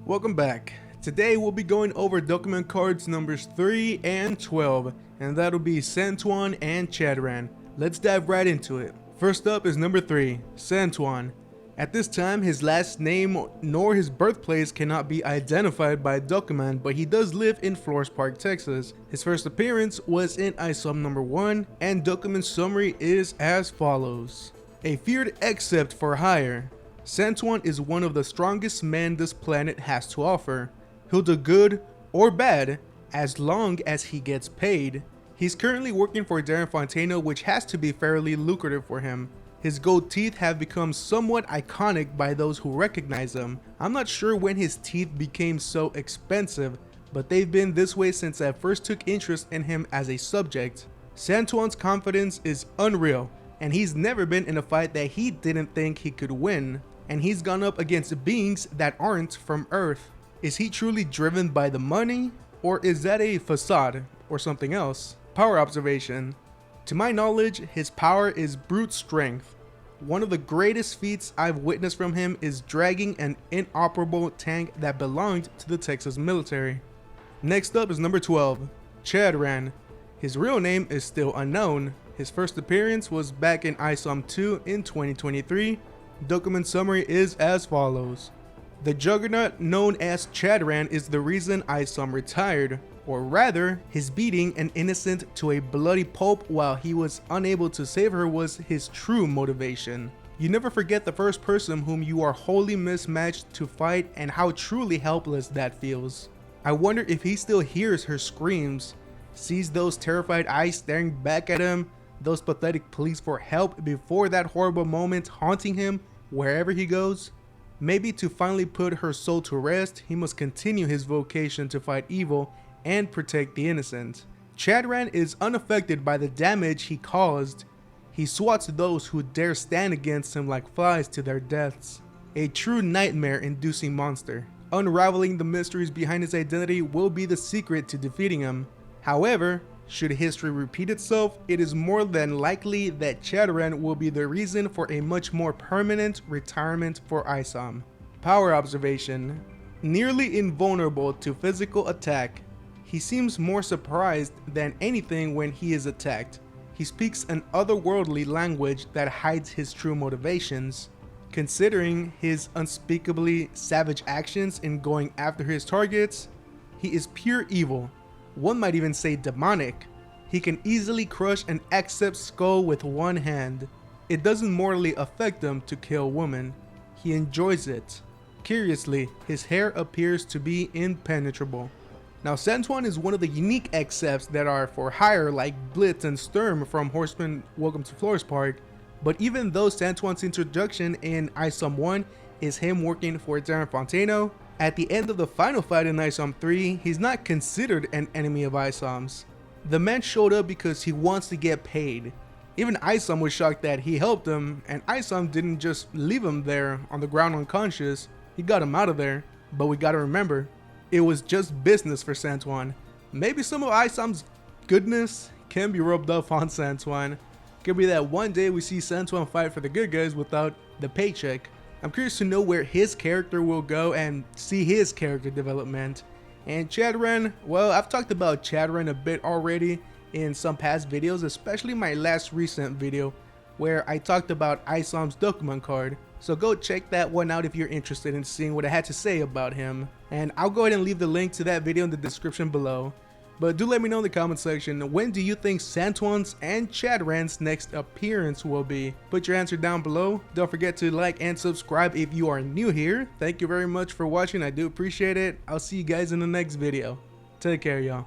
Welcome back. Today we'll be going over Dokumaan Cards numbers 3 and 12, and that'll be Santwan and Chadran. Let's dive right into it. First up is number 3, Santwan. At this time, his last name nor his birthplace cannot be identified by Dokumaan, but he does live in Flores Park, Texas. His first appearance was in ISOM number 1, and Dokumaan's summary is as follows. A feared except for hire. Santwan is one of the strongest men this planet has to offer. He'll do good or bad as long as he gets paid. He's currently working for Darren Fontano, which has to be fairly lucrative for him. His gold teeth have become somewhat iconic by those who recognize him. I'm not sure when his teeth became so expensive, but they've been this way since I first took interest in him as a subject. Santwan's confidence is unreal, and he's never been in a fight that he didn't think he could win. And he's gone up against beings that aren't from Earth. Is he truly driven by the money, or is that a facade or something else? Power observation. To my knowledge, his power is brute strength. One of the greatest feats I've witnessed from him is dragging an inoperable tank that belonged to the Texas military. Next up is number 12, Chadran. His real name is still unknown. His first appearance was back in ISOM 2 in 2023. Dokumaan summary is as follows. The juggernaut known as Chadran is the reason ISOM retired, or rather, his beating an innocent to a bloody pulp while he was unable to save her was his true motivation. You never forget the first person whom you are wholly mismatched to fight and how truly helpless that feels. I wonder if he still hears her screams, sees those terrified eyes staring back at him, those pathetic pleas for help before that horrible moment haunting him wherever he goes. Maybe to finally put her soul to rest, he must continue his vocation to fight evil and protect the innocent. Chadran is unaffected by the damage he caused. He swats those who dare stand against him like flies to their deaths. A true nightmare-inducing monster. Unraveling the mysteries behind his identity will be the secret to defeating him. However, should history repeat itself, it is more than likely that Chadran will be the reason for a much more permanent retirement for ISOM. Power observation. Nearly invulnerable to physical attack. He seems more surprised than anything when he is attacked. He speaks an otherworldly language that hides his true motivations. Considering his unspeakably savage actions in going after his targets, he is pure evil. One might even say demonic. He can easily crush an accept's skull with one hand. It doesn't morally affect him to kill women. He enjoys it. Curiously, his hair appears to be impenetrable. Now, Santwan is one of the unique accepts that are for hire, like Blitz and Sturm from Horseman Welcome to Flores Park. But even though Santwan's introduction in ISOM 1 is him working for Darren Fontano, at the end of the final fight in ISOM 3, he's not considered an enemy of ISOM's. The man showed up because he wants to get paid. Even ISOM was shocked that he helped him, and ISOM didn't just leave him there on the ground unconscious. He got him out of there. But we gotta remember, it was just business for Santwan. Maybe some of ISOM's goodness can be rubbed off on Santwan. Could be that one day we see Santwan fight for the good guys without the paycheck. I'm curious to know where his character will go and see his character development. And Chadran, well, I've talked about Chadran a bit already in some past videos, especially my last recent video where I talked about ISOM's Dokumaan card. So go check that one out if you're interested in seeing what I had to say about him. And I'll go ahead and leave the link to that video in the description below. But do let me know in the comment section, when do you think Santwan's and Chadran's next appearance will be? Put your answer down below. Don't forget to like and subscribe if you are new here. Thank you very much for watching. I do appreciate it. I'll see you guys in the next video. Take care, y'all.